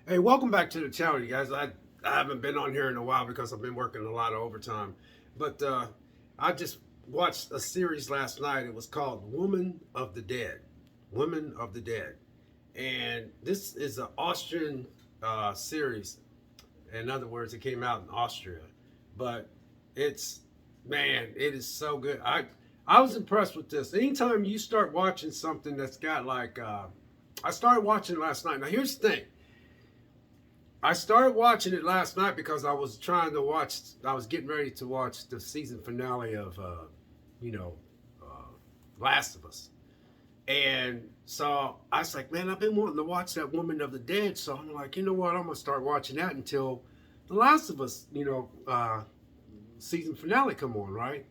Hey, welcome back to the channel, you guys. I haven't been on here in a while because I've been working a lot of overtime. But I just watched a series last night. It was called Woman of the Dead. Women of the Dead. And this is an Austrian series. In other words, it came out in Austria. But it's, man, it is so good. I was impressed with this. Anytime you start watching something that's got like, I started watching last night. Now, here's the thing. I started watching it last night because I was trying to watch. I was getting ready to watch the season finale of, you know, uh, Last of Us, and so I was like, man, I've been wanting to watch that Woman of the Dead. So I'm like, you know what? I'm gonna start watching that until the Last of Us, season finale come on, right?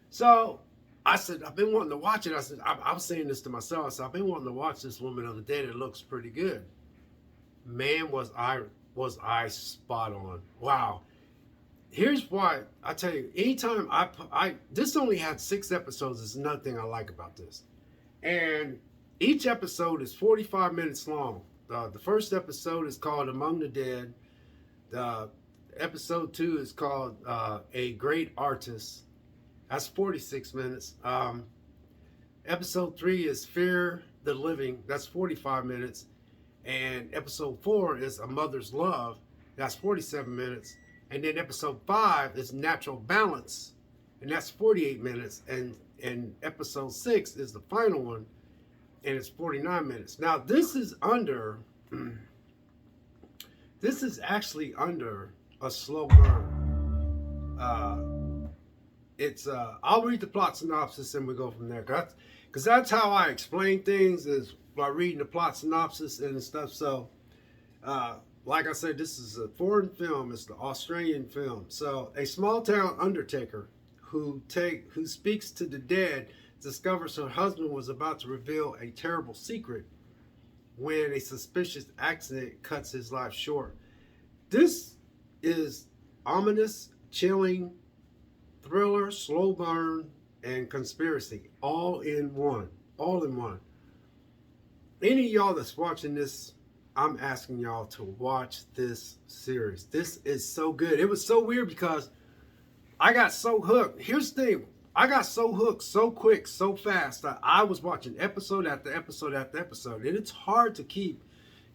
So I said, I've been wanting to watch it. I said, I was saying this to myself. I said, I've been wanting to watch this Woman of the Dead. It looks pretty good. Man, was I spot on. Wow. Here's why. I tell you, anytime I this only had 6 episodes. There's nothing I like about this. And each episode is 45 minutes long. The first episode is called Among the Dead. The episode 2 is called A Great Artist. That's 46 minutes. Episode 3 is Fear the Living. That's 45 minutes. And episode 4 is A Mother's Love. That's 47 minutes. And then episode 5 is Natural Balance. And that's 48 minutes. And episode 6 is the final one. And it's 49 minutes. Now, this is actually under a slow burn. I'll read the plot synopsis and we go from there. Because that's how I explain things, is by reading the plot synopsis and stuff. So, like I said, this is a foreign film. It's the Australian film. So, a small town undertaker who speaks to the dead discovers her husband was about to reveal a terrible secret when a suspicious accident cuts his life short. This is ominous, chilling, thriller, slow burn, and conspiracy all in one. All in one. Any of y'all that's watching this, I'm asking y'all to watch this series. This is so good. It was so weird because I got so hooked. Here's the thing. I got so hooked so quick, so fast that I was watching episode after episode after episode. And it's hard to keep,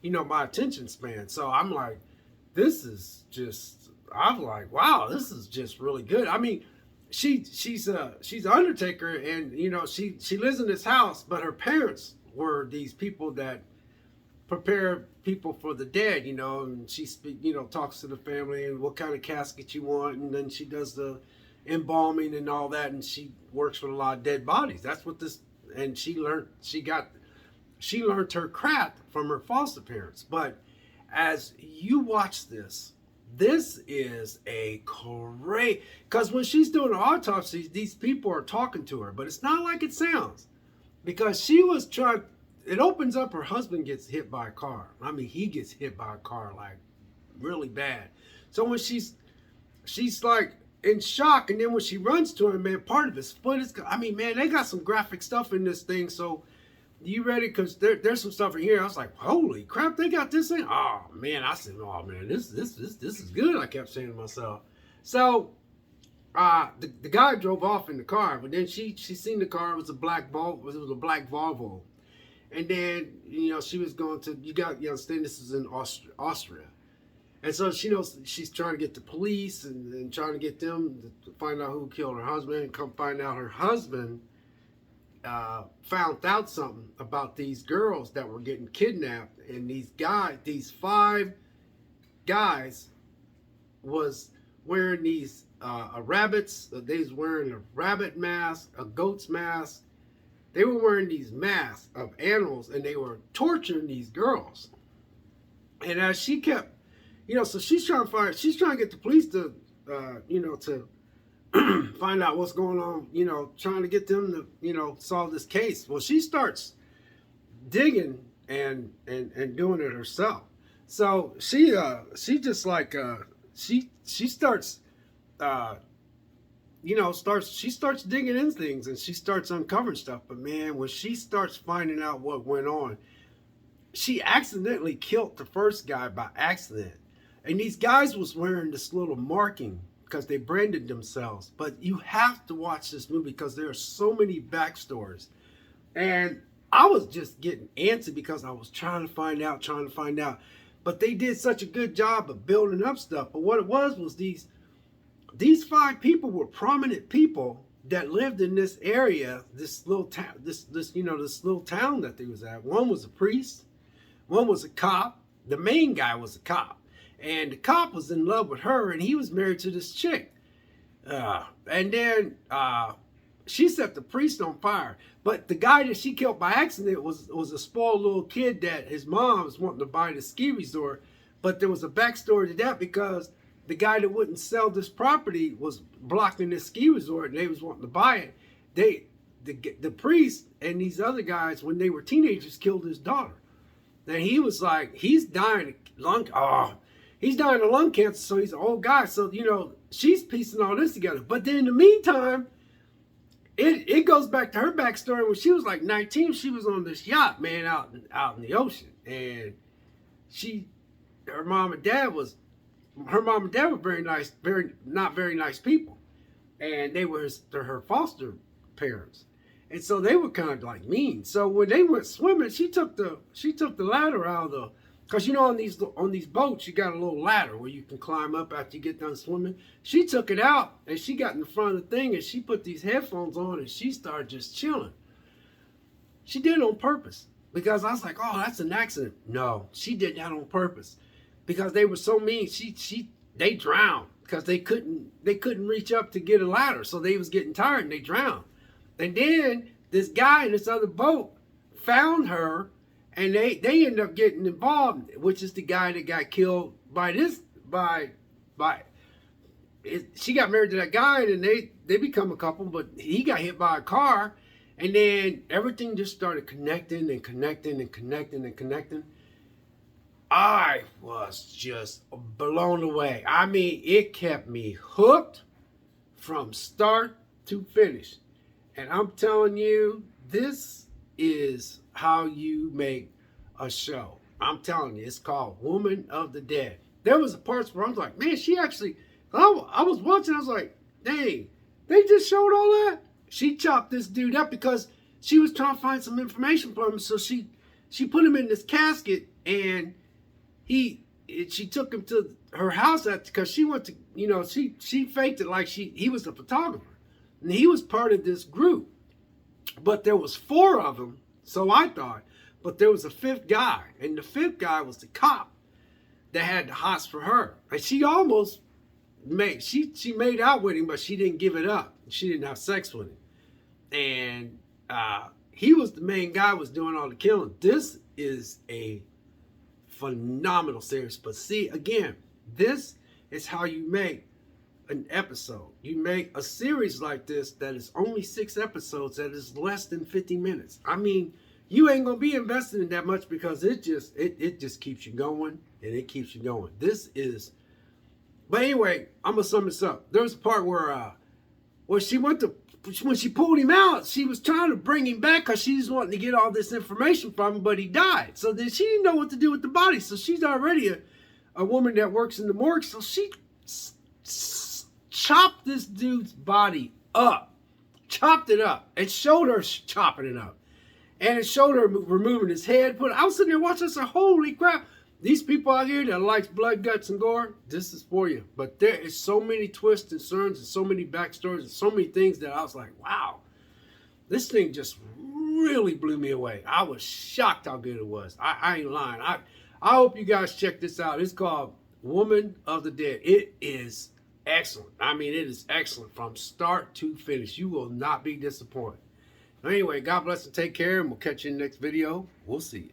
my attention span. So I'm like, I'm like, wow, this is just really good. I mean, she's an undertaker, and she lives in this house, but her parents were these people that prepare people for the dead, and she talks to the family and what kind of casket you want, and then she does the embalming and all that, and she works with a lot of dead bodies. That's what this, and she learned her craft from her foster parents. But as you watch this is a great, because when she's doing the autopsy, these people are talking to her, but it's not like it sounds, because she was trying. It opens up, her husband gets hit by a car. I mean, he gets hit by a car like really bad. So when she's like in shock, and then when she runs to him, man, part of his foot is. I mean, man, they got some graphic stuff in this thing. So you ready? Because there's some stuff in here. I was like, holy crap, they got this in. Oh man, I said, oh man, this is good. I kept saying to myself. So the guy drove off in the car, but then she seen the car. It was a black Volvo. It was a black Volvo. And then, she was going to, you understand, this is in Austria. And so she knows she's trying to get the police and trying to get them to find out who killed her husband. And come find out her husband found out something about these girls that were getting kidnapped. And these 5 guys was wearing these rabbits. They was wearing a rabbit mask, a goat's mask. They were wearing these masks of animals, and they were torturing these girls. And as she kept, so she's trying to get the police to, to find out what's going on, trying to get them to, solve this case. Well, she starts digging and doing it herself. So she just like, she starts, she starts digging in things, and she starts uncovering stuff. But man, when she starts finding out what went on, she accidentally killed the first guy by accident. And these guys was wearing this little marking because they branded themselves. But you have to watch this movie because there are so many backstories. And I was just getting antsy because I was trying to find out. But they did such a good job of building up stuff. But what it was these 5 people were prominent people that lived in this area, this little town, this little town that they was at. One was a priest, one was a cop. The main guy was a cop, and the cop was in love with her, and he was married to this chick. And then she set the priest on fire. But the guy that she killed by accident was a spoiled little kid that his mom was wanting to buy the ski resort. But there was a backstory to that because the guy that wouldn't sell this property was blocking this ski resort, and they was wanting to buy it. The priest and these other guys, when they were teenagers, killed his daughter. And he was like, he's dying of lung cancer, so he's an old guy. So, she's piecing all this together. But then in the meantime, it goes back to her backstory. When she was like 19, she was on this yacht, man, out in the ocean. And her mom and dad were very nice, not very nice people. And they were her foster parents. And so they were kind of like mean. So when they went swimming, she took the ladder out of the, because on these boats you got a little ladder where you can climb up after you get done swimming. She took it out and she got in the front of the thing and she put these headphones on and she started just chilling. She did it on purpose because I was like, oh, that's an accident. No, she did that on purpose because they were so mean. They drowned because they couldn't reach up to get a ladder, so they was getting tired and they drowned. And then this guy in this other boat found her, and they ended up getting involved, which is the guy that got killed she got married to that guy, and they become a couple, but he got hit by a car, and then everything just started connecting. I was just blown away. I mean, it kept me hooked from start to finish. And I'm telling you, this is how you make a show. I'm telling you, it's called Woman of the Dead. There was a parts where I was like, man, she actually, I was watching, I was like, dang, they just showed all that? She chopped this dude up because she was trying to find some information from him. So she put him in this casket, and she took him to her house because she went to, she faked it like he was a photographer. And he was part of this group. But there was 4 of them, so I thought. But there was a 5th guy. And the 5th guy was the cop that had the hots for her. And she almost she made out with him, but she didn't give it up. She didn't have sex with him. And he was the main guy, was doing all the killing. This is a phenomenal series. But see, again, this is how you make an episode. You make a series like this that is only 6 episodes, that is less than 50 minutes. I mean, you ain't gonna be invested in that much because it just keeps you going, and it keeps you going. But anyway, I'm gonna sum this up. There was a part where when she pulled him out, she was trying to bring him back because she was wanting to get all this information from him, but he died. So then she didn't know what to do with the body. So she's already a woman that works in the morgue. So she chopped this dude's body up, chopped it up. It showed her chopping it up, and it showed her removing his head. I was sitting there watching. I said, "Holy crap! These people out here that likes blood, guts, and gore, this is for you." But there is so many twists and turns, and so many backstories, and so many things that I was like, "Wow, this thing just really blew me away." I was shocked how good it was. I ain't lying. I hope you guys check this out. It's called Woman of the Dead. It is excellent. I mean, it is excellent from start to finish. You will not be disappointed. Anyway, God bless and take care, and we'll catch you in the next video. We'll see you.